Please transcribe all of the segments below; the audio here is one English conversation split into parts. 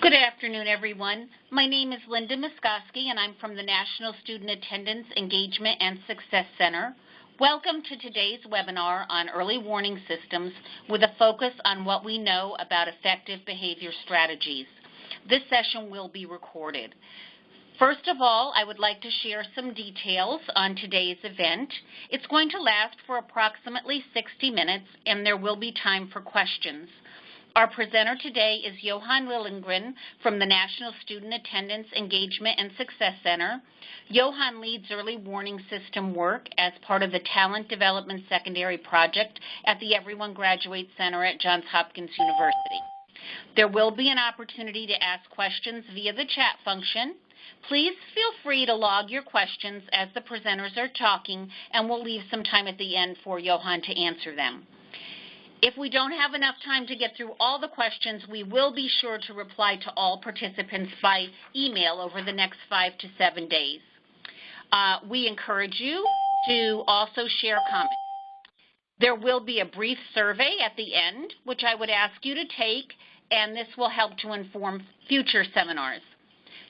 Good afternoon, everyone. My name is Linda Muskoski, and I'm from the National Student Attendance, Engagement, and Success Center. Welcome to today's webinar on early warning systems with a focus on what we know about effective behavior strategies. This session will be recorded. First of all, I would like to share some details on today's event. It's going to last for approximately 60 minutes, and there will be time for questions. Our presenter today is Johan Lillengren from the National Student Attendance, Engagement, and Success Center. Johan leads early warning system work as part of the Talent Development Secondary project at the Everyone Graduates Center at Johns Hopkins University. There will be an opportunity to ask questions via the chat function. Please feel free to log your questions as the presenters are talking, and we'll leave some time at the end for Johan to answer them. If we don't have enough time to get through all the questions, we will be sure to reply to all participants by email over the next 5 to 7 days. We encourage you to also share comments. There will be a brief survey at the end, which I would ask you to take, and this will help to inform future seminars.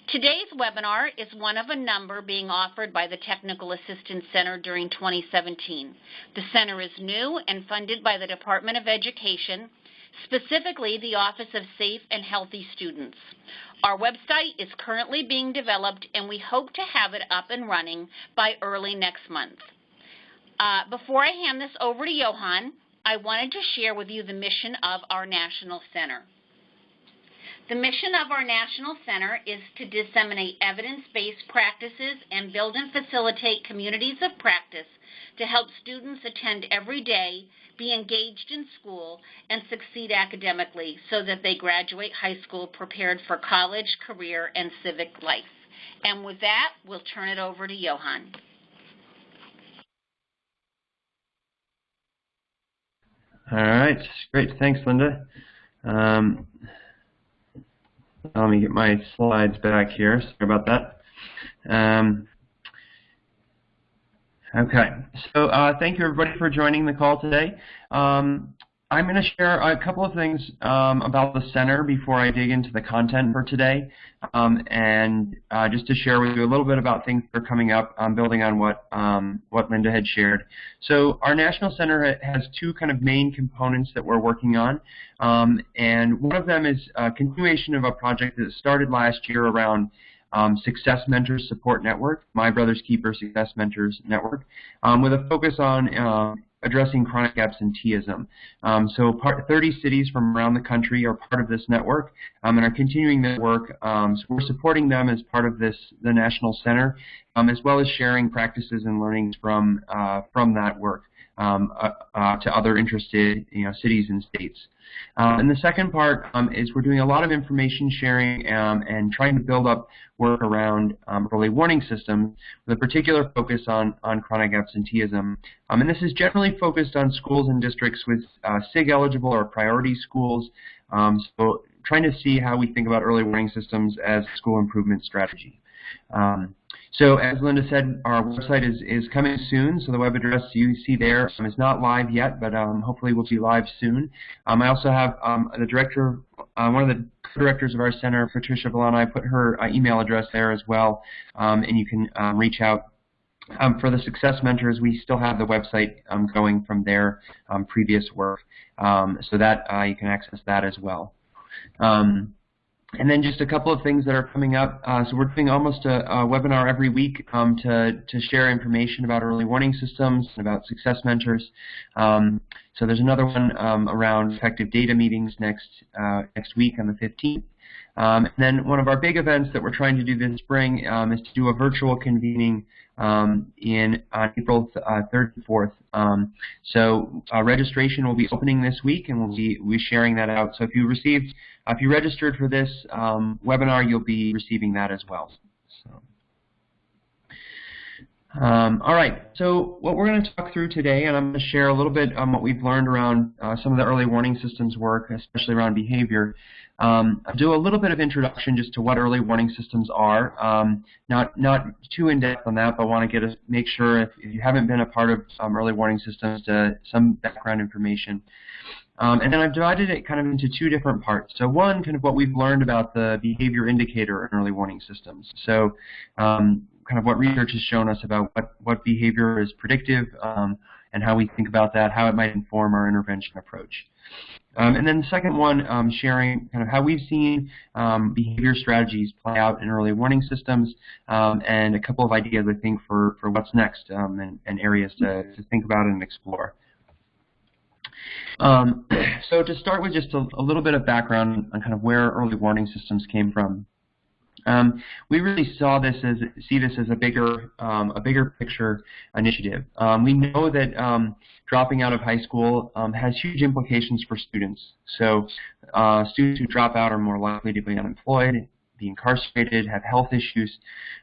Today's webinar is one of a number being offered by the Technical Assistance Center during 2017. The center is new and funded by the Department of Education, specifically the Office of Safe and Healthy Students. Our website is currently being developed, and we hope to have it up and running by early next month. Before I hand this over to Johan, I wanted to share with you the mission of our National Center. The mission of our National Center is to disseminate evidence-based practices and build and facilitate communities of practice to help students attend every day, be engaged in school, and succeed academically so that they graduate high school prepared for college, career, and civic life. And with that, we'll turn it over to Johan. All right, great. Thanks, Linda. Let me get my slides back here. Sorry about that. Okay, so thank you everybody for joining the call today. I'm going to share a couple of things about the center before I dig into the content for today, and just to share with you a little bit about things that are coming up, building on what Linda had shared. So our National Center has two kind of main components that we're working on, and one of them is a continuation of a project that started last year around Success Mentors Support Network, My Brother's Keeper Success Mentors Network, with a focus on addressing chronic absenteeism. So 30 cities from around the country are part of this network and are continuing that work. So we're supporting them as part of the National Center, as well as sharing practices and learnings from that work to other interested cities and states. And the second part is we're doing a lot of information sharing and trying to build up work around early warning systems with a particular focus on chronic absenteeism. And this is generally focused on schools and districts with SIG eligible or priority schools. So trying to see how we think about early warning systems as a school improvement strategy. So as Linda said, our website is coming soon, so the web address you see there is not live yet, but hopefully will be live soon. I also have the director, one of the directors of our center, Patricia Villani. I put her email address there as well, and you can reach out. For the Success Mentors, we still have the website going from their previous work, so that you can access that as well. And then just a couple of things that are coming up. So we're doing almost a webinar every week to share information about early warning systems and about Success Mentors. So there's another one around effective data meetings next week on the 15th. And then one of our big events that we're trying to do this spring is to do a virtual convening on April 3rd and 4th. So registration will be opening this week, and we'll be sharing that out. So if you registered for this webinar, you'll be receiving that as well. So. All right, so what we're going to talk through today, and I'm going to share a little bit on what we've learned around some of the early warning systems work, especially around behavior. I'll do a little bit of introduction just to what early warning systems are. Not too in-depth on that, but I want to make sure if you haven't been a part of early warning systems, some background information. And then I've divided it kind of into two different parts. So one, kind of what we've learned about the behavior indicator in early warning systems. So kind of what research has shown us about what behavior is predictive and how we think about that, how it might inform our intervention approach. And then the second one, sharing kind of how we've seen behavior strategies play out in early warning systems, and a couple of ideas, I think, for what's next and areas to think about and explore. So to start with just a little bit of background on kind of where early warning systems came from. We really see this as a bigger picture initiative. We know that dropping out of high school has huge implications for students. So students who drop out are more likely to be unemployed, be incarcerated, have health issues,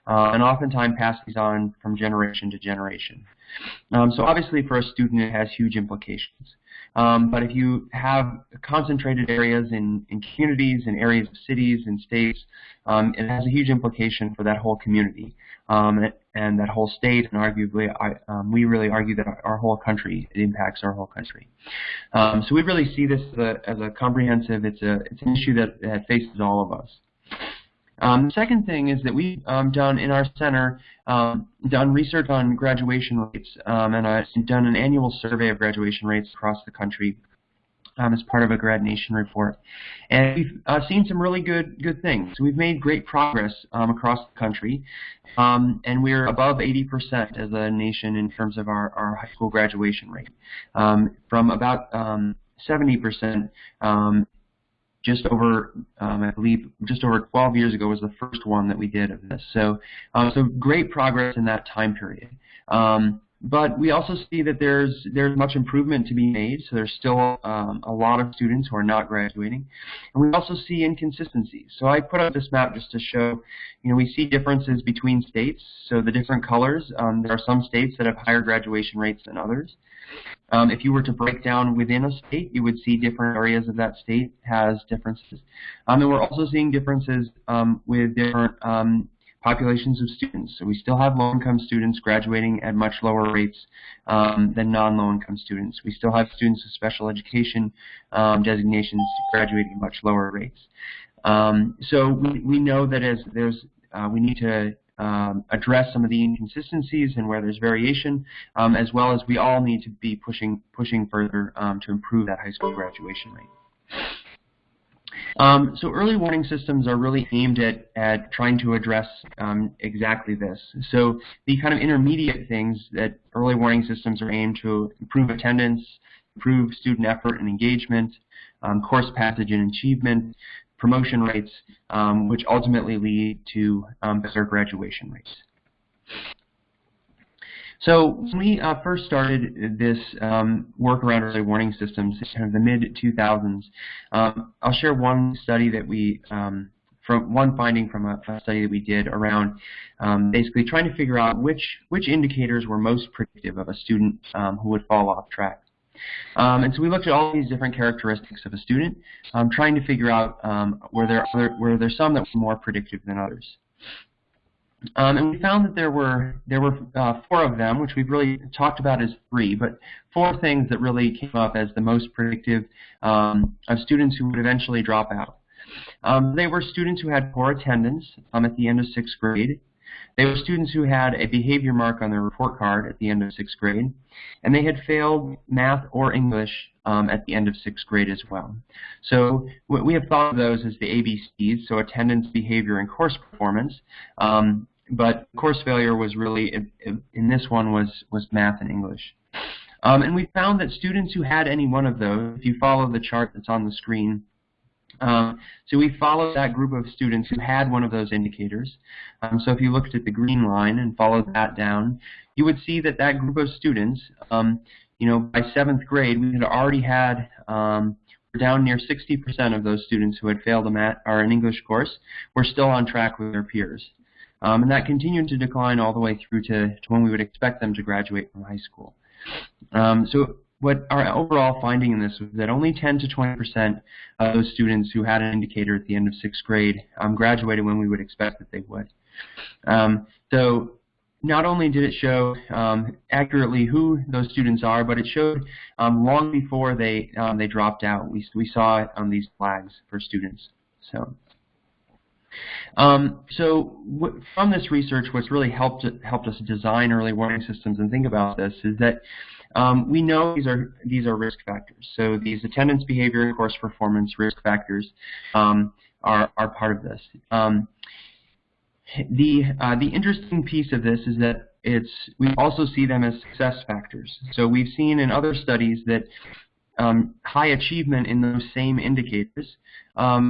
and oftentimes pass these on from generation to generation. So obviously for a student it has huge implications. But if you have concentrated areas in communities, in areas of cities and states, it has a huge implication for that whole community and that whole state, and arguably, we really argue that our whole country, it impacts our whole country. So we really see this as a comprehensive, it's an issue that faces all of us. The second thing is that we've done in our center, done research on graduation rates, and I've done an annual survey of graduation rates across the country as part of a Grad Nation report. And we've seen some really good things. So we've made great progress across the country, and we're above 80% as a nation in terms of our high school graduation rate, from about 70%. Just over, I believe, just over 12 years ago was the first one that we did of this. So, so great progress in that time period. But we also see that there's much improvement to be made. So there's still a lot of students who are not graduating, and we also see inconsistencies. So I put up this map just to show, we see differences between states. So the different colors, there are some states that have higher graduation rates than others. If you were to break down within a state, you would see different areas of that state has differences. And we're also seeing differences with different populations of students. So we still have low-income students graduating at much lower rates than non-low-income students. We still have students with special education designations graduating at much lower rates. So we know that we need to address some of the inconsistencies and where there's variation, as well as we all need to be pushing further to improve that high school graduation rate. So early warning systems are really aimed at trying to address exactly this. So the kind of intermediate things that early warning systems are aimed to improve attendance, improve student effort and engagement, course passage and achievement, promotion rates, which ultimately lead to better graduation rates. So when we first started this work around early warning systems in kind of the mid-2000s, I'll share one study that one finding from a study that we did around basically trying to figure out which indicators were most predictive of a student who would fall off track. And so we looked at all these different characteristics of a student, trying to figure out were there some that were more predictive than others. And we found that there were 4 of them, which we've really talked about as 3, but 4 things that really came up as the most predictive of students who would eventually drop out. They were students who had poor attendance at the end of 6th grade. They were students who had a behavior mark on their report card at the end of 6th grade, and they had failed math or English at the end of 6th grade as well. So we have thought of those as the ABCs, so attendance, behavior, and course performance. But course failure was really, in this one, was math and English. And we found that students who had any one of those, if you follow the chart that's on the screen, so we followed that group of students who had one of those indicators. So if you looked at the green line and followed that down, you would see that that group of students, by 7th grade, we had already had down near 60% of those students who had failed a math or an English course were still on track with their peers. And that continued to decline all the way through to when we would expect them to graduate from high school. So what our overall finding in this was that only 10 to 20% of those students who had an indicator at the end of 6th grade graduated when we would expect that they would. So not only did it show accurately who those students are, but it showed long before they dropped out. We saw these flags for students. So from this research, what's really helped us design early warning systems and think about this is that we know these are risk factors. So these attendance, behavior, and course performance risk factors are part of this. The interesting piece of this is that we also see them as success factors. So we've seen in other studies that high achievement in those same indicators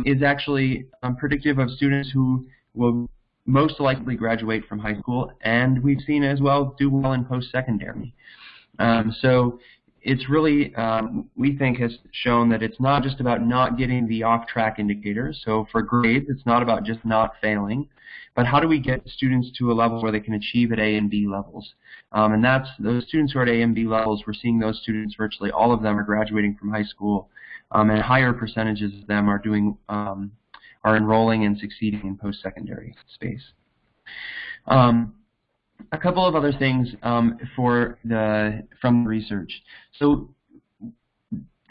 is actually predictive of students who will most likely graduate from high school, and we've seen as well do well in post-secondary. So it's really, we think, has shown that it's not just about not getting the off-track indicators. So for grades, it's not about just not failing, but how do we get students to a level where they can achieve at A and B levels? And that's those students who are at A and B levels, we're seeing those students, virtually all of them are graduating from high school, and higher percentages of them are enrolling and succeeding in post-secondary space. A couple of other things from the research. So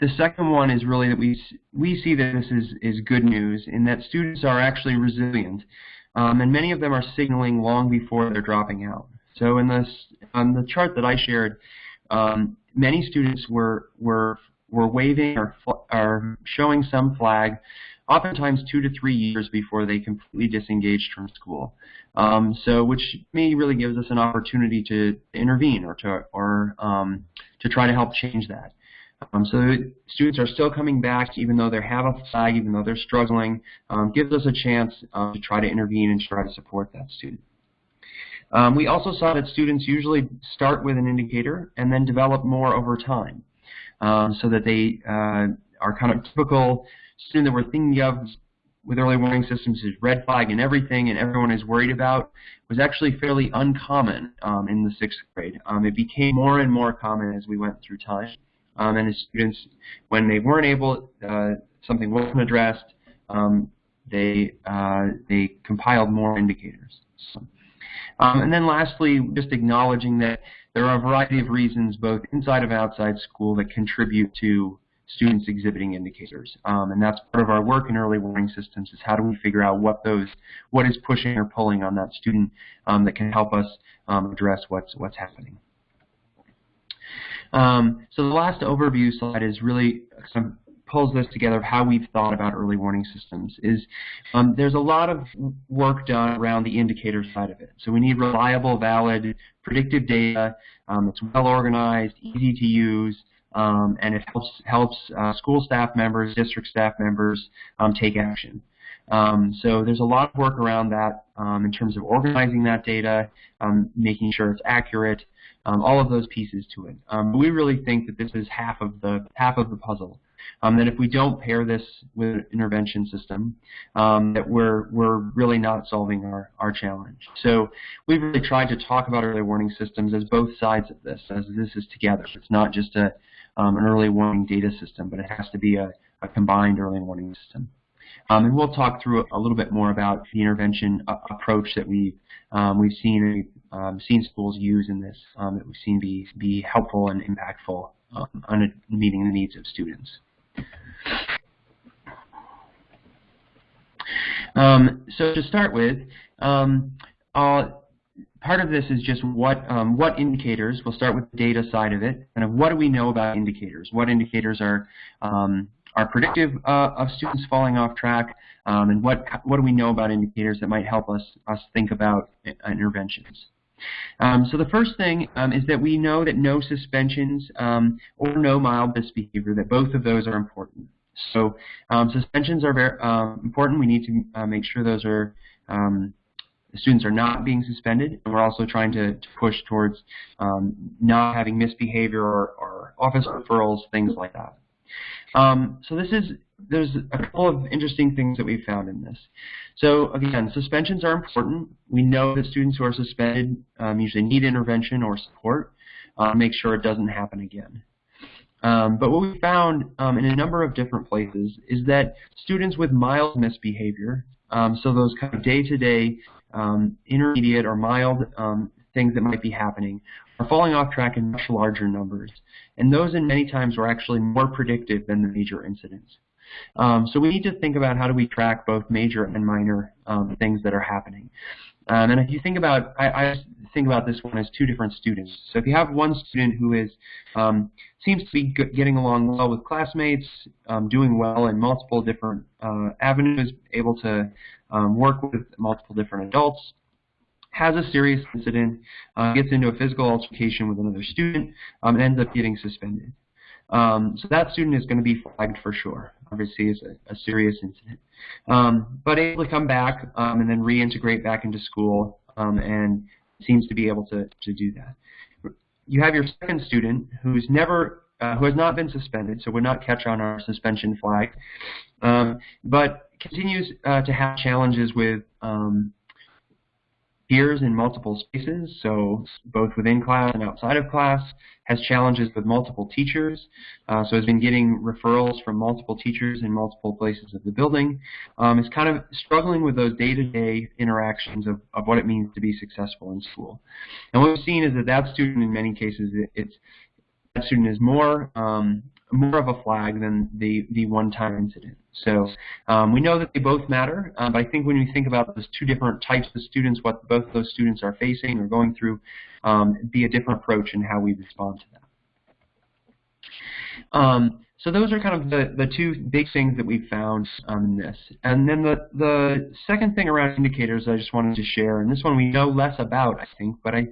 the second one is really that we see that this is good news in that students are actually resilient, and many of them are signaling long before they're dropping out. So on the chart that I shared, many students were waving or showing some flag, oftentimes 2 to 3 years before they completely disengaged from school. So which may really gives us an opportunity to intervene or to try to help change that. So students are still coming back even though they have a flag, even though they're struggling, gives us a chance to try to intervene and try to support that student. We also saw that students usually start with an indicator and then develop more over time, so that they are kind of typical student that we're thinking of with early warning systems is red flag and everything and everyone is worried about was actually fairly uncommon in the 6th grade. It became more and more common as we went through time. And as students, when they weren't able, something wasn't addressed, they compiled more indicators. And then lastly, just acknowledging that there are a variety of reasons, both inside and outside school, that contribute to students exhibiting indicators. And that's part of our work in early warning systems is how do we figure out what is pushing or pulling on that student that can help us address what's happening. So the last overview slide is really pulls this together of how we've thought about early warning systems. There's a lot of work done around the indicator side of it. So we need reliable, valid, predictive data that's well organized, easy to use, and it helps school staff members, district staff members take action. So there's a lot of work around that in terms of organizing that data, making sure it's accurate, all of those pieces to it. We really think that this is half of the puzzle. That if we don't pair this with an intervention system, that we're really not solving our challenge. So we've really tried to talk about early warning systems as both sides of this, as this is together. It's not just an early warning data system, but it has to be a combined early warning system. And we'll talk through a little bit more about the intervention approach that we've seen schools use in this, that we've seen be helpful and impactful on meeting the needs of students. So to start with, part of this is just what indicators. We'll start with the data side of it, and what do we know about indicators? What indicators are predictive of students falling off track, and what do we know about indicators that might help us think about interventions? So the first thing is that we know that no suspensions or no mild misbehavior, that both of those are important. So suspensions are very important. We need to make sure those are the students are not being suspended, and we're also trying to push towards not having misbehavior or office referrals, things like that. So there's a couple of interesting things that we've found in this. So again, suspensions are important. We know that students who are suspended usually need intervention or support. Make sure it doesn't happen again. But what we found in a number of different places is that students with mild misbehavior, so those kind of day-to-day, intermediate or mild things that might be happening are falling off track in much larger numbers. And those, in many times, were actually more predictive than the major incidents. So we need to think about how do we track both major and minor things that are happening. And if you think about, I think about this one as two different students. So if you have one student who is seems to be getting along well with classmates, doing well in multiple different avenues, able to work with multiple different adults, has a serious incident, gets into a physical altercation with another student, and ends up getting suspended. So that student is going to be flagged for sure. Obviously, it's a serious incident. But able to come back and then reintegrate back into school and seems to be able to do that. You have your second student who's who has not been suspended, so would not catch on our suspension flag, but continues to have challenges with peers in multiple spaces, so both within class and outside of class, has challenges with multiple teachers, so has been getting referrals from multiple teachers in multiple places of the building, is kind of struggling with those day-to-day interactions of what it means to be successful in school. And what we've seen is that student, in many cases, that student is more of a flag than the one-time incident. So we know that they both matter, but I think when you think about those two different types of students, what both those students are facing or going through, be a different approach in how we respond to that. So those are kind of the two big things that we've found in this. And then the second thing around indicators I just wanted to share, and this one we know less about, I think, but I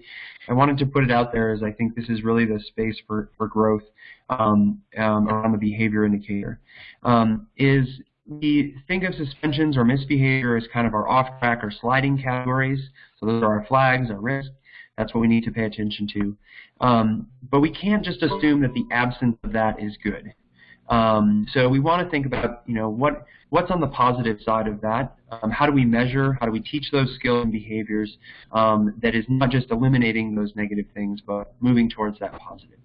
wanted to put it out there as I think this is really the space for growth around the behavior indicator, is we think of suspensions or misbehavior as kind of our off-track or sliding categories. So those are our flags, our risks. That's what we need to pay attention to. But we can't just assume that the absence of that is good. So we want to think about, what's on the positive side of that? How do we measure? How do we teach those skills and behaviors that is not just eliminating those negative things, but moving towards that positive?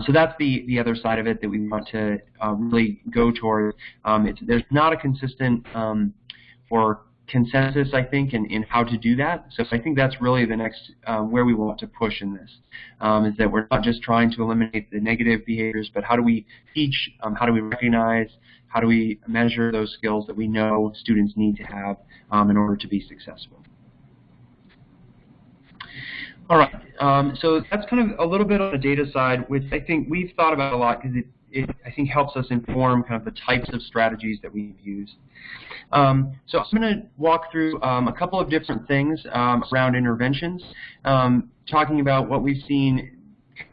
So that's the other side of it that we want to really go toward. There's not a consistent or consensus, I think, in how to do that. So I think that's really the next where we want to push in this, is that we're not just trying to eliminate the negative behaviors, but how do we teach, how do we recognize, how do we measure those skills that we know students need to have in order to be successful. All right, so that's kind of a little bit on the data side, which I think we've thought about a lot because it I think helps us inform kind of the types of strategies that we've used. So I'm going to walk through a couple of different things around interventions, talking about what we've seen,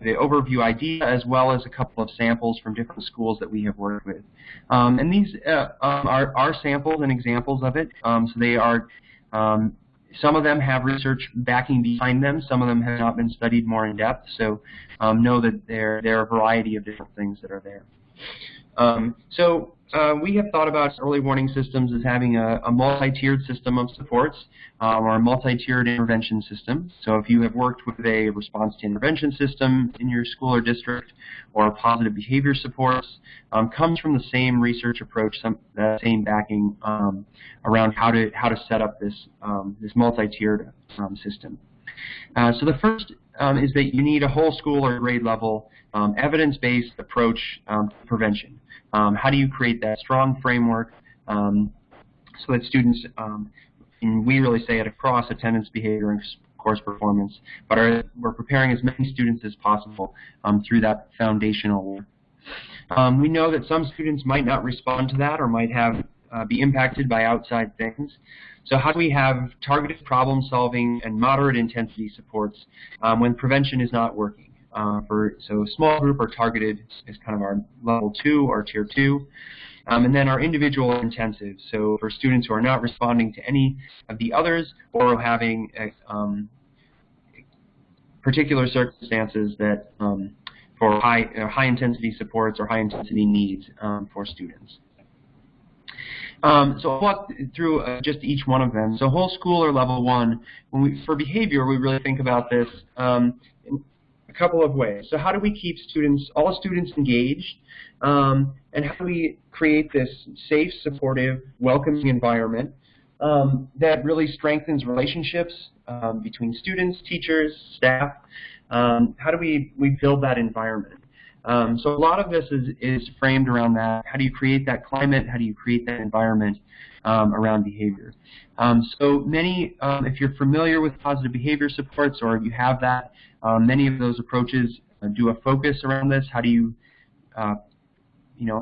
the overview idea, as well as a couple of samples from different schools that we have worked with. And these are samples and examples of it. So they are, some of them have research backing behind them. Some of them have not been studied more in depth. So know that there are a variety of different things that are there. We have thought about early warning systems as having a multi-tiered system of supports or a multi-tiered intervention system. So if you have worked with a response to intervention system in your school or district, or positive behavior supports, comes from the same research approach, same backing around how to set up this multi-tiered system. So the first is that you need a whole school or grade level evidence-based approach to prevention. How do you create that strong framework so that students, and we really say it across attendance, behavior, and course performance, but we're preparing as many students as possible through that foundational work. We know that some students might not respond to that or might be impacted by outside things. So how do we have targeted problem solving and moderate intensity supports when prevention is not working? So small group or targeted is kind of our level 2 or tier 2. And then our individual intensives, so for students who are not responding to any of the others or having particular circumstances that for high intensity supports or high intensity needs for students. So I'll walk through just each one of them. So whole school or level 1, for behavior, we really think about this in a couple of ways. So how do we keep all students engaged, and how do we create this safe, supportive, welcoming environment that really strengthens relationships between students, teachers, staff. How do we build that environment? So a lot of this is framed around that. How do you create that climate? How do you create that environment around behavior? So many, if you're familiar with positive behavior supports or you have that, many of those approaches do a focus around this. How do you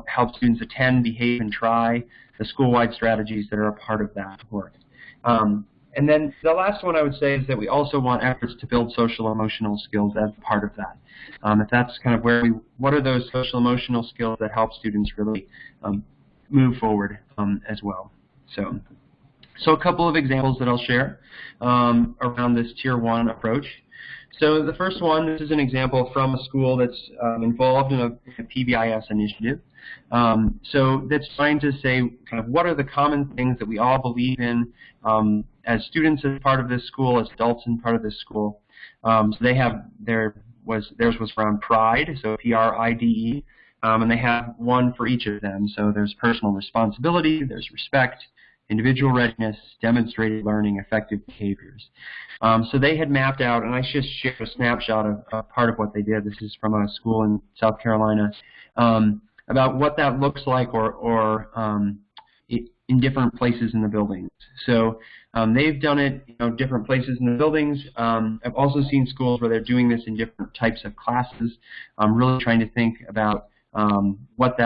help students attend, behave, and try the school-wide strategies that are a part of that work. And then the last one I would say is that we also want efforts to build social emotional skills as part of that. If that's kind of what are those social emotional skills that help students really move forward as well. So a couple of examples that I'll share around this Tier 1 approach. So the first one, this is an example from a school that's involved in a PBIS initiative. So that's trying to say kind of what are the common things that we all believe in as students as part of this school, as adults in part of this school. So they have theirs was around pride, so P-R-I-D-E, and they have one for each of them. So there's personal responsibility, there's respect, individual readiness, demonstrated learning, effective behaviors. So they had mapped out, and I just shared a snapshot of part of what they did. This is from a school in South Carolina, about what that looks like or in different places in the buildings. So they've done it different places in the buildings. I've also seen schools where they're doing this in different types of classes, really trying to think about what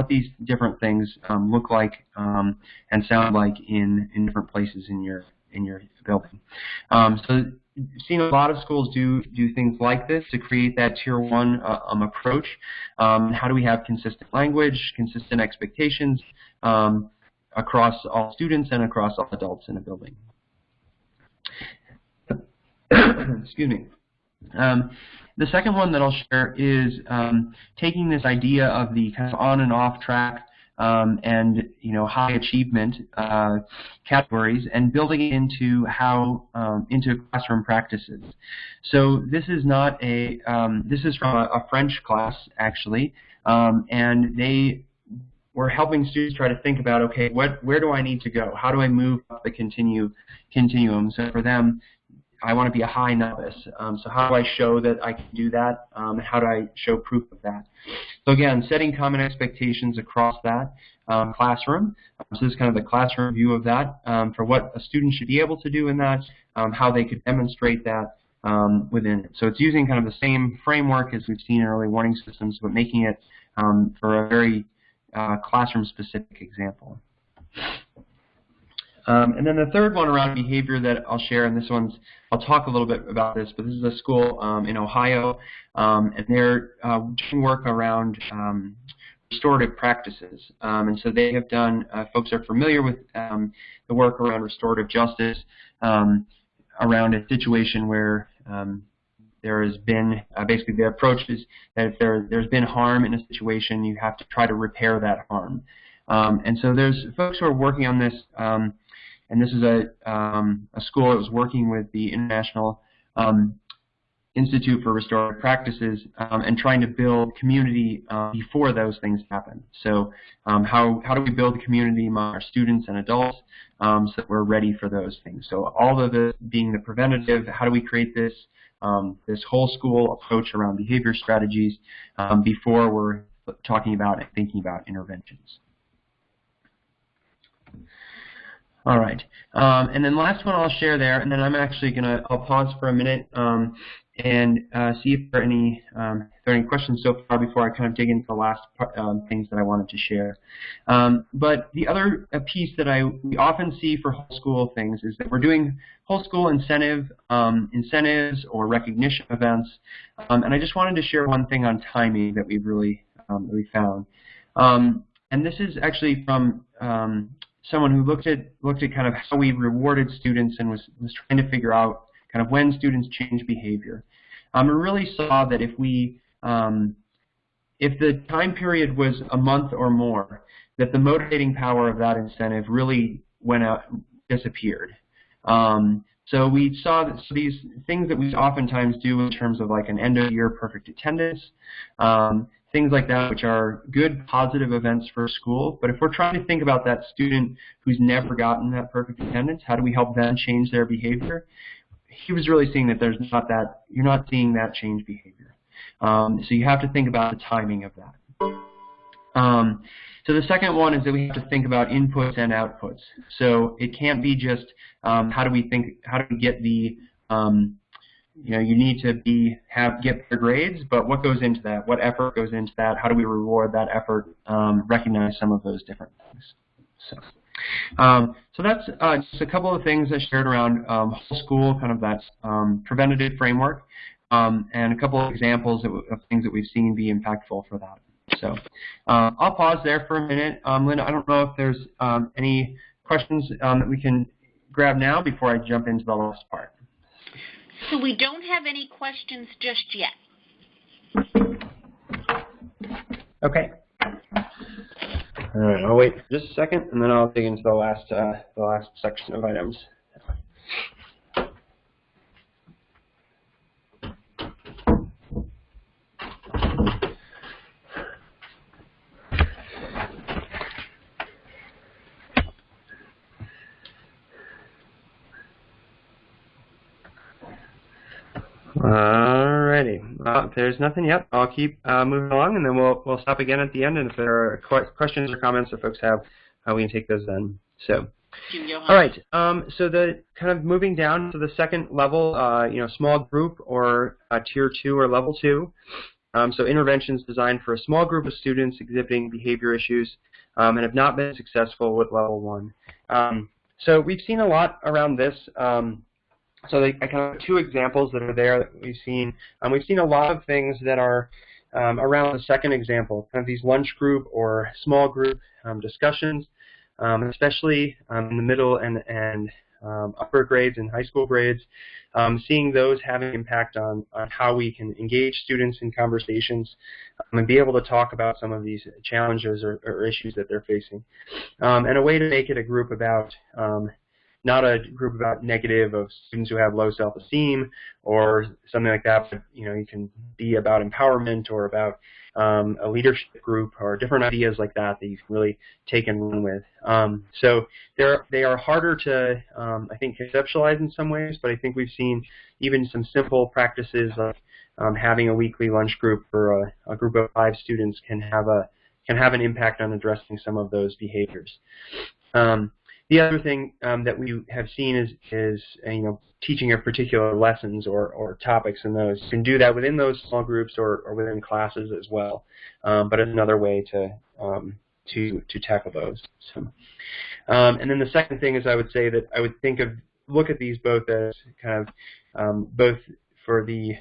these different things look like and sound like in different places in your building. So I've seen a lot of schools do things like this to create that Tier 1 approach. How do we have consistent language, consistent expectations across all students and across all adults in a building? Excuse me. The second one that I'll share is taking this idea of the kind of on and off track and high achievement categories and building it into into classroom practices. So this is not this is from a French class actually, and they were helping students try to think about, okay, where do I need to go? How do I move up the continuum? So for them, I want to be a high novice. So how do I show that I can do that? How do I show proof of that? So again, setting common expectations across that classroom. So this is kind of the classroom view of that for what a student should be able to do in that, how they could demonstrate that within it. So it's using kind of the same framework as we've seen in early warning systems, but making it for a very classroom-specific example. And then the third one around behavior that I'll share, and I'll talk a little bit about this, but this is a school in Ohio, and they're doing work around restorative practices. And so they have done, folks are familiar with the work around restorative justice, around a situation where there has been, basically the approach is that if there's been harm in a situation, you have to try to repair that harm. And so there's folks who are working on this, and this is a school that was working with the International Institute for Restorative Practices and trying to build community before those things happen. So how do we build community among our students and adults so that we're ready for those things? So all of it being the preventative, how do we create this whole school approach around behavior strategies before we're talking about and thinking about interventions? All right, and then last one I'll share there, and then I'm actually I'll pause for a minute and see if there are any questions so far before I kind of dig into the last things that I wanted to share. But the other piece that we often see for whole school things is that we're doing whole school incentives or recognition events, and I just wanted to share one thing on timing that we've really found, and this is actually from someone who looked at kind of how we rewarded students and was trying to figure out kind of when students change behavior. We really saw that if the time period was a month or more, that the motivating power of that incentive really disappeared. So we saw that these things that we oftentimes do in terms of like an end-of-year perfect attendance, things like that, which are good, positive events for school. But if we're trying to think about that student who's never gotten that perfect attendance, how do we help them change their behavior? He was really seeing that there's not that, you're not seeing that change behavior. So you have to think about the timing of that. So the second one is that we have to think about inputs and outputs. So it can't be just how do we get the you need to get better grades, but what goes into that? What effort goes into that? How do we reward that effort? Recognize some of those different things. So that's just a couple of things I shared around whole school, kind of that preventative framework, and a couple of examples of things that we've seen be impactful for that. So I'll pause there for a minute. Linda, I don't know if there's any questions that we can grab now before I jump into the last part. So we don't have any questions just yet. Okay. All right, I'll wait for just a second, and then I'll dig into the last section of items. Alrighty. If there's nothing yet, I'll keep moving along, and then we'll stop again at the end. And if there are questions or comments that folks have, we can take those then. So, all right. So the kind of moving down to the second level, small group or tier 2 or level 2. So interventions designed for a small group of students exhibiting behavior issues and have not been successful with level 1. So we've seen a lot around this. So I kind of 2 examples that are there that we've seen. We've seen a lot of things that are around the second example, kind of these lunch group or small group discussions, especially in the middle and upper grades and high school grades, seeing those having impact on how we can engage students in conversations and be able to talk about some of these challenges or issues that they're facing. And a way to make it a group about not a group about negative of students who have low self-esteem or something like that, but you can be about empowerment or about a leadership group or different ideas like that that you can really take and run with. So they are harder to, I think, conceptualize in some ways, but I think we've seen even some simple practices like having a weekly lunch group for a group of 5 students can have an impact on addressing some of those behaviors. The other thing that we have seen is teaching of particular lessons or topics in those. You can do that within those small groups or within classes as well, but it's another way to tackle those. So, and then the second thing is I would say that I would look at these both as kind of both for the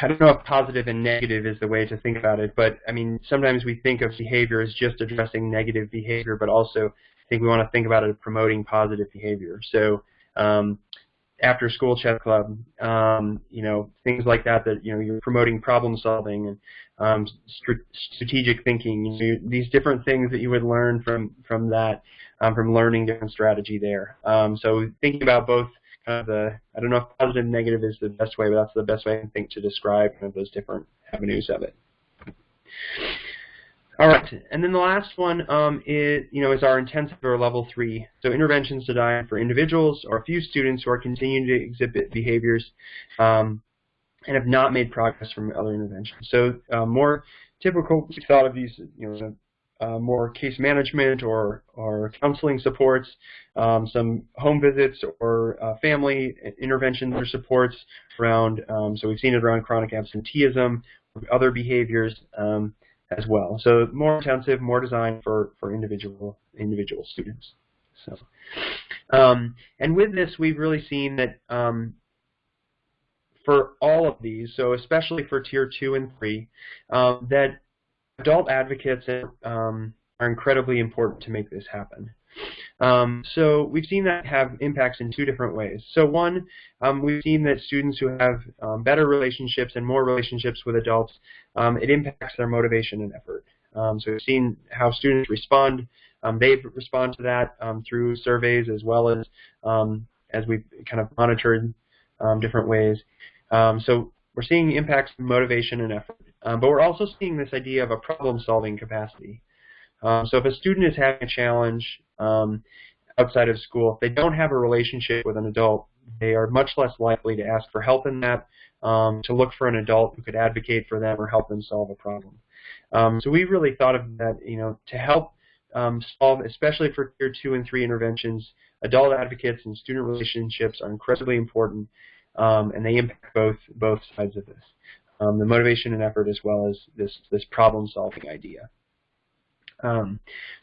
I don't know if positive and negative is the way to think about it, but I mean, sometimes we think of behavior as just addressing negative behavior, but also I think we want to think about it as promoting positive behavior. So after school chess club, things like that you're promoting problem solving and strategic thinking, these different things that you would learn from that, from learning different strategy there. So thinking about both kind of I don't know if positive and negative is the best way, but that's the best way I think to describe kind of those different avenues of it. All right, and then the last one is our intensive or level 3. So interventions designed for individuals or a few students who are continuing to exhibit behaviors and have not made progress from other interventions. So more typical thought of these, more case management or counseling supports, some home visits or family interventions or supports around, so we've seen it around chronic absenteeism, other behaviors as well. So more intensive, more designed for individual students. So, and with this, we've really seen that for all of these, so especially for tier 2 and 3, that adult advocates are incredibly important to make this happen. So we've seen that have impacts in 2 different ways. So one, we've seen that students who have better relationships and more relationships with adults, it impacts their motivation and effort. So we've seen how students respond. They respond to that through surveys as well as we've kind of monitored different ways. So we're seeing impacts in motivation and effort. but we're also seeing this idea of a problem-solving capacity. So if a student is having a challenge outside of school, if they don't have a relationship with an adult, they are much less likely to ask for help in that, to look for an adult who could advocate for them or help them solve a problem. So we really thought of that, to help solve, especially for Tier 2 and 3 interventions, adult advocates and student relationships are incredibly important, and they impact both sides of this, the motivation and effort as well as this problem-solving idea.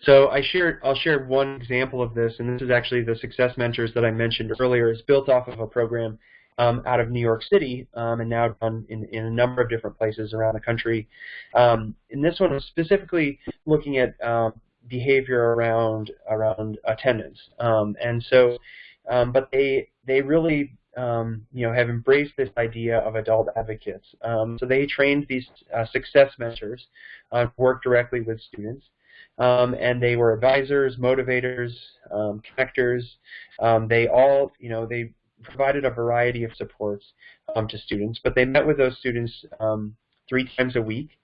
So I'll share one example of this, and this is actually the Success Mentors that I mentioned earlier. It's built off of a program out of New York City, and now done in a number of different places around the country. And this one was specifically looking at behavior around attendance, and so, but they really have embraced this idea of adult advocates. So they trained these Success Mentors to work directly with students. And they were advisors, motivators, connectors. They all, they provided a variety of supports to students, but they met with those students 3 times a week.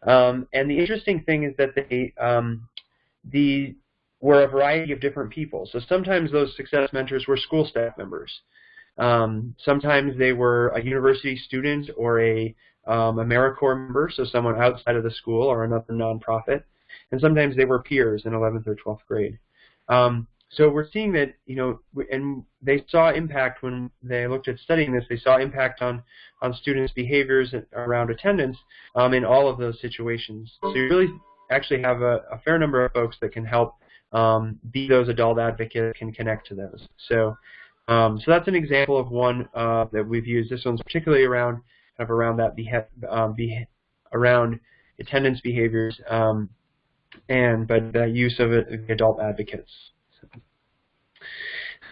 And the interesting thing is that they were a variety of different people. So sometimes those Success Mentors were school staff members. Sometimes they were a university student or a AmeriCorps member, so someone outside of the school or another nonprofit. And sometimes they were peers in 11th or 12th grade. So we're seeing that, and they saw impact when they looked at studying this. They saw impact on students' behaviors around attendance in all of those situations. So you really actually have a fair number of folks that can help be those adult advocates, can connect to those. So that's an example of one that we've used. This one's particularly around that around attendance behaviors. But the use of adult advocates.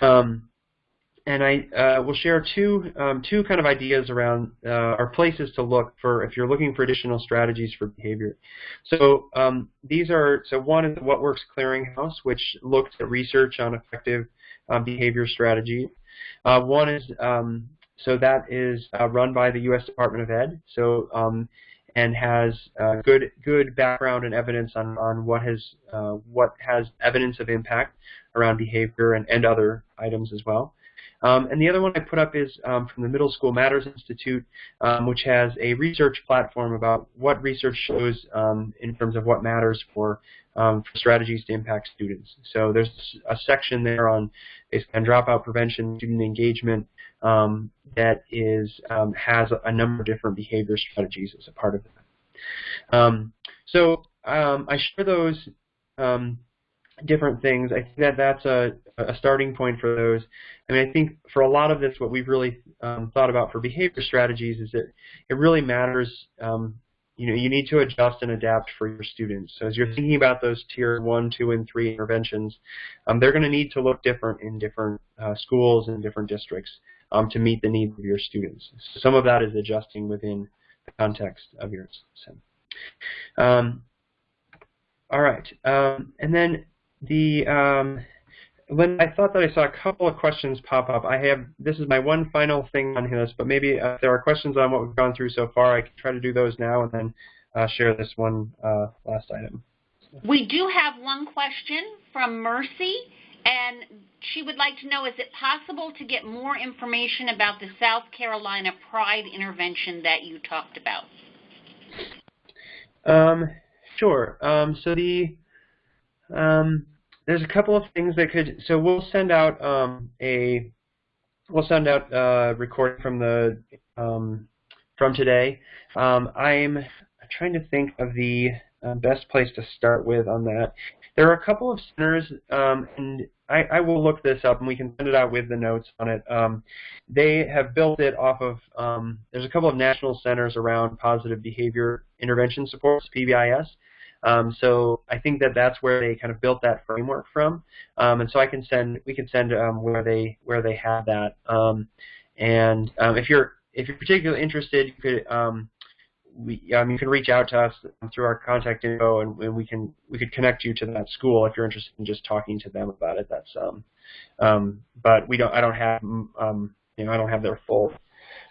And I will share two kind of ideas around or places to look for if you're looking for additional strategies for behavior. So one is the What Works Clearinghouse, which looks at research on effective behavior strategy. One is that is run by the U.S. Department of Ed. So and has good background and evidence on what has evidence of impact around behavior and other items as well. And the other one I put up is from the Middle School Matters Institute, which has a research platform about what research shows in terms of what matters for strategies to impact students. So there's a section there on dropout prevention, student engagement, that has a number of different behavior strategies as a part of that. So I share those different things. I think that's a starting point for those. I mean, I think for a lot of this, what we've really thought about for behavior strategies is that it really matters. You need to adjust and adapt for your students. So as you're thinking about those Tier 1, 2, and 3 interventions, they're going to need to look different in different schools and different districts to meet the needs of your students. So some of that is adjusting within the context of your system. All right, and then Lynn, I thought that I saw a couple of questions pop up. This is my one final thing on this, but maybe if there are questions on what we've gone through so far, I can try to do those now and then share this one last item. We do have one question from Mercy, and she would like to know, is it possible to get more information about the South Carolina Pride intervention that you talked about? Sure. So there's a couple of things that could. So we'll send out a recording from today. I'm trying to think of the best place to start with on that. There are a couple of centers, and I will look this up, and we can send it out with the notes on it. They have built it off of. There's a couple of national centers around positive behavior intervention supports, PBIS. So I think that's where they kind of built that framework from, and so we can send where they have that. And if you're particularly interested, you could you can reach out to us through our contact info, and we could connect you to that school if you're interested in just talking to them about it. That's but I don't have their full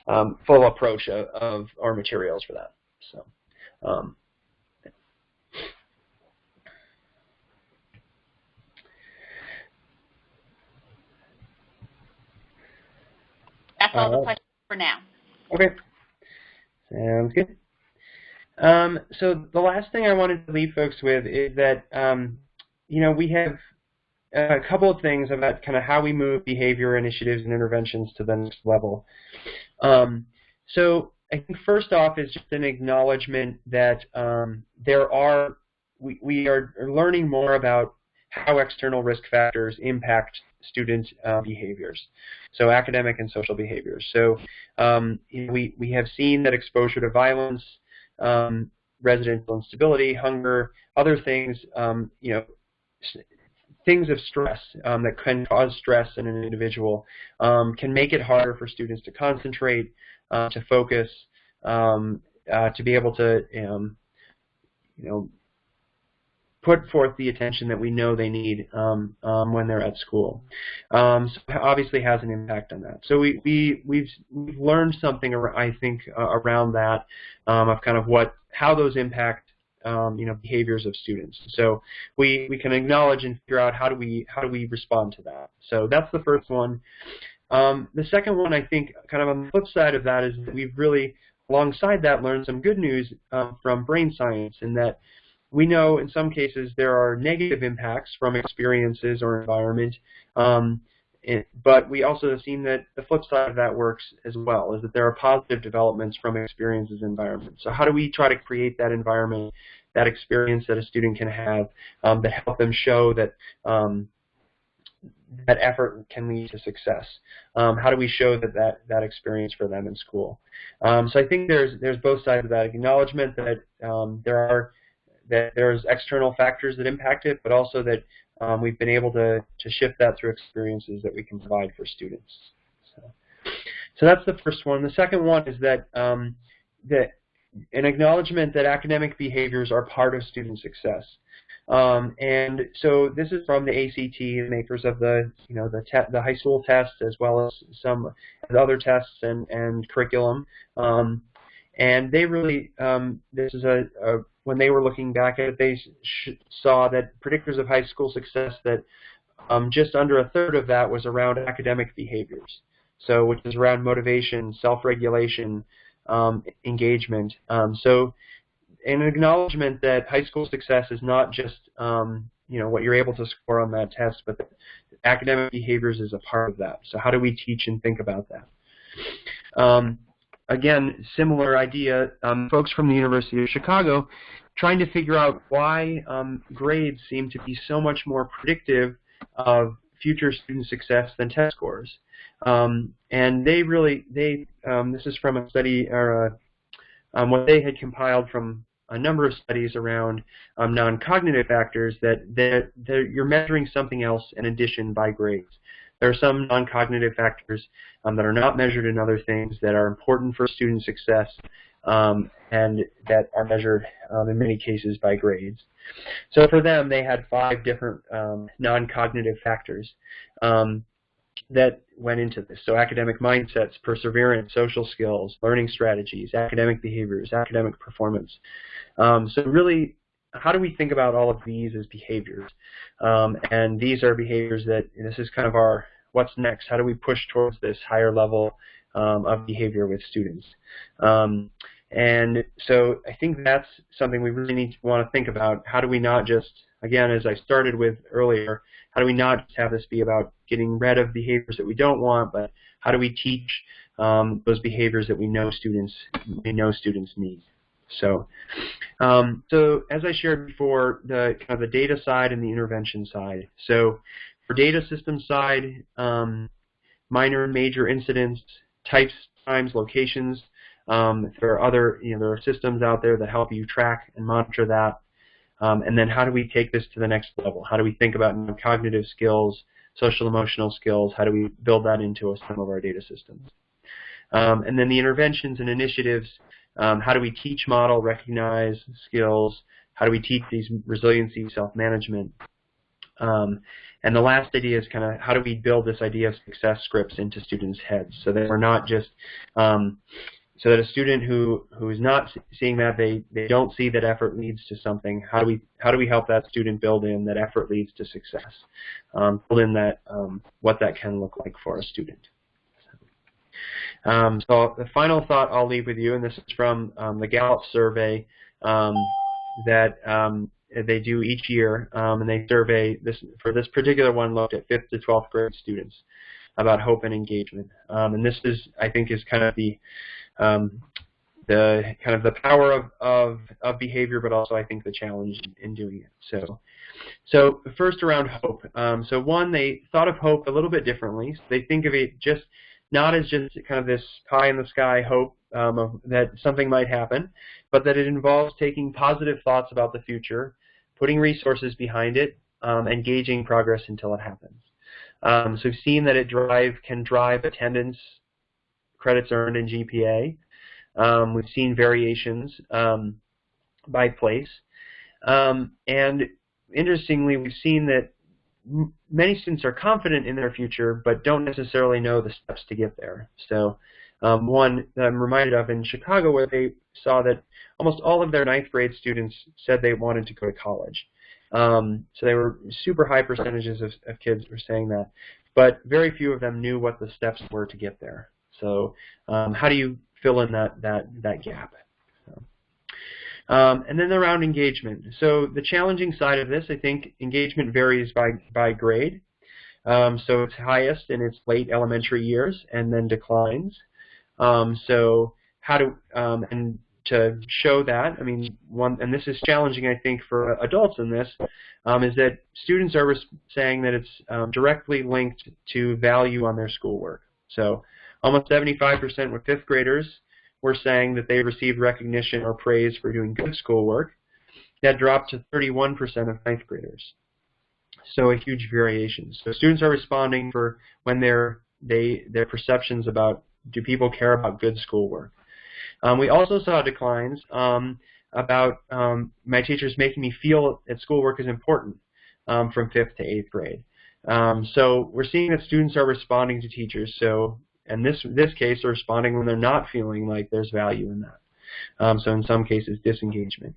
approach of our materials for that. So. Um, That's all the questions for now. Okay, sounds good. So the last thing I wanted to leave folks with is that, we have a couple of things about kind of how we move behavior initiatives and interventions to the next level. So I think first off is just an acknowledgement that we are learning more about how external risk factors impact student behaviors, so academic and social behaviors. So we have seen that exposure to violence, residential instability, hunger, other things, things of stress that can cause stress in an individual can make it harder for students to concentrate, to focus, to be able to, put forth the attention that we know they need when they're at school. So it obviously has an impact on that. So we've learned something, I think, around that of kind of how those impact behaviors of students. So we can acknowledge and figure out how do we respond to that. So that's the first one. The second one, I think, kind of on the flip side of that, is that we've really, alongside that, learned some good news from brain science, in that we know in some cases there are negative impacts from experiences or environment, but we also have seen that the flip side of that works as well, is that there are positive developments from experiences and environment. So how do we try to create that environment, that experience that a student can have that help them show that that effort can lead to success? How do we show that experience for them in school? So I think there's both sides of that acknowledgement that there's external factors that impact it, but also that we've been able to shift that through experiences that we can provide for students. So that's the first one. The second one is that an acknowledgement that academic behaviors are part of student success. And so this is from the ACT, the makers of the high school test, as well as some other tests and curriculum. And they really, this is when they were looking back at it, they saw that predictors of high school success, that just under a third of that was around academic behaviors. So which is around motivation, self-regulation, engagement. So an acknowledgement that high school success is not just what you're able to score on that test, but that academic behaviors is a part of that. So how do we teach and think about that? Again, similar idea, folks from the University of Chicago trying to figure out why grades seem to be so much more predictive of future student success than test scores. And this is from a study, or what they had compiled from a number of studies around non-cognitive factors, that you're measuring something else in addition by grades. There are some non-cognitive factors that are not measured in other things that are important for student success, and that are measured in many cases by grades. So for them, they had 5 different non-cognitive factors that went into this. So academic mindsets, perseverance, social skills, learning strategies, academic behaviors, academic performance. So really, how do we think about all of these as behaviors? And these are behaviors that, this is kind of our what's next. How do we push towards this higher level of behavior with students? And so I think that's something we really want to think about. How do we not just, again, as I started with earlier, how do we not just have this be about getting rid of behaviors that we don't want, but how do we teach those behaviors that we know students need? So, so as I shared before, the kind of the data side and the intervention side. So for data system side, minor and major incidents, types, times, locations. There are other, there are systems out there that help you track and monitor that. And then how do we take this to the next level? How do we think about cognitive skills, social emotional skills? How do we build that into some of our data systems? And then the interventions and initiatives, how do we teach, model, recognize skills? How do we teach these resiliency, self-management? And the last idea is kind of how do we build this idea of success scripts into students' heads so that we're not just so that a student who is not seeing that, they don't see that effort leads to something, how do we help that student build in that effort leads to success? Build in that what that can look like for a student. So the final thought I'll leave with you, and this is from the Gallup survey that they do each year, and they survey for this particular one looked at 5th to 12th grade students about hope and engagement. And this is, I think, is kind of the power of behavior, but also I think the challenge in doing it. So first around hope. So one, they thought of hope a little bit differently. So they think of it just not as just kind of this pie in the sky hope that something might happen, but that it involves taking positive thoughts about the future, putting resources behind it, and gauging progress until it happens. So we've seen that it can drive attendance, credits earned, and GPA. We've seen variations by place. And interestingly, we've seen that many students are confident in their future, but don't necessarily know the steps to get there. So one that I'm reminded of in Chicago, where they saw that almost all of their 9th grade students said they wanted to go to college. So they were super high percentages of kids were saying that, but very few of them knew what the steps were to get there. So how do you fill in that gap? And then around engagement. So the challenging side of this, I think engagement varies by grade. So it's highest in its late elementary years and then declines. So how and to show that, I mean, and this is challenging, I think, for adults in this, is that students are saying that it's directly linked to value on their schoolwork. So almost 75% with 5th graders were saying that they received recognition or praise for doing good schoolwork. That dropped to 31% of 9th graders. So a huge variation. So students are responding for when their perceptions about, do people care about good schoolwork? We also saw declines about my teachers making me feel that schoolwork is important from 5th to 8th grade. So we're seeing that students are responding to teachers. So in this case, they're responding when they're not feeling like there's value in that. So in some cases, disengagement.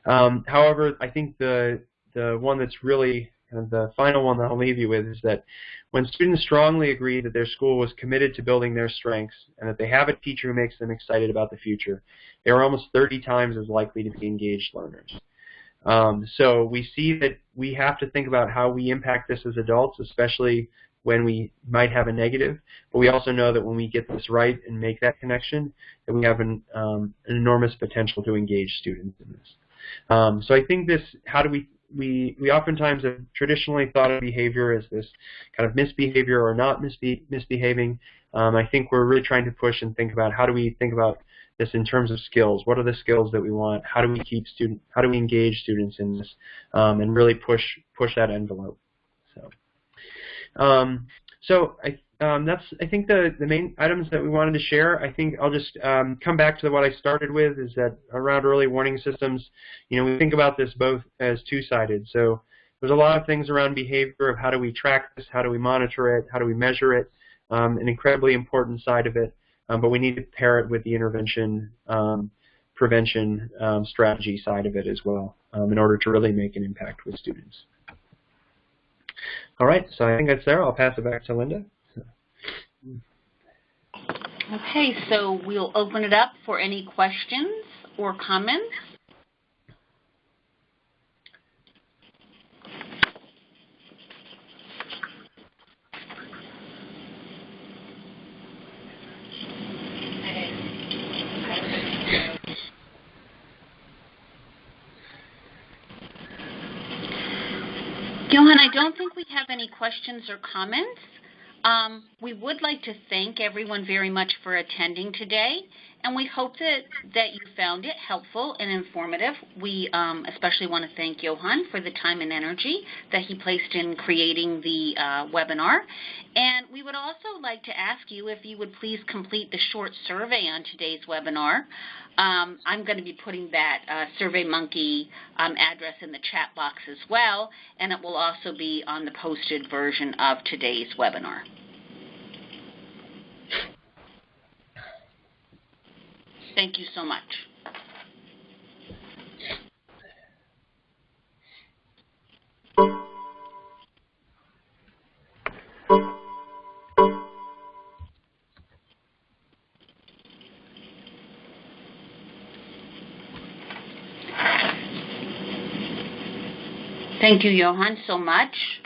However, I think the one that's really kind of the final one that I'll leave you with is that when students strongly agree that their school was committed to building their strengths and that they have a teacher who makes them excited about the future, they are almost 30 times as likely to be engaged learners. So we see that we have to think about how we impact this as adults, especially when we might have a negative, but we also know that when we get this right and make that connection, that we have an enormous potential to engage students in this. So I think this, how do we oftentimes have traditionally thought of behavior as this kind of misbehavior or not misbehaving. I think we're really trying to push and think about how do we think about this in terms of skills. What are the skills that we want? How do we engage students in this, and really push that envelope? So that's, I think, the main items that we wanted to share. I think I'll just come back to what I started with, is that around early warning systems, we think about this both as two-sided. So there's a lot of things around behavior of how do we track this, how do we monitor it, how do we measure it, an incredibly important side of it, but we need to pair it with the intervention, prevention strategy side of it as well in order to really make an impact with students. All right, so I think that's there. I'll pass it back to Linda. Okay, so we'll open it up for any questions or comments. Johan, I don't think we have any questions or comments. We would like to thank everyone very much for attending today, and we hope that you found it helpful and informative. We especially want to thank Johan for the time and energy that he placed in creating the webinar. And we would also like to ask you if you would please complete the short survey on today's webinar. I'm going to be putting that SurveyMonkey address in the chat box as well, and it will also be on the posted version of today's webinar. Thank you so much. Thank you, Johan, so much.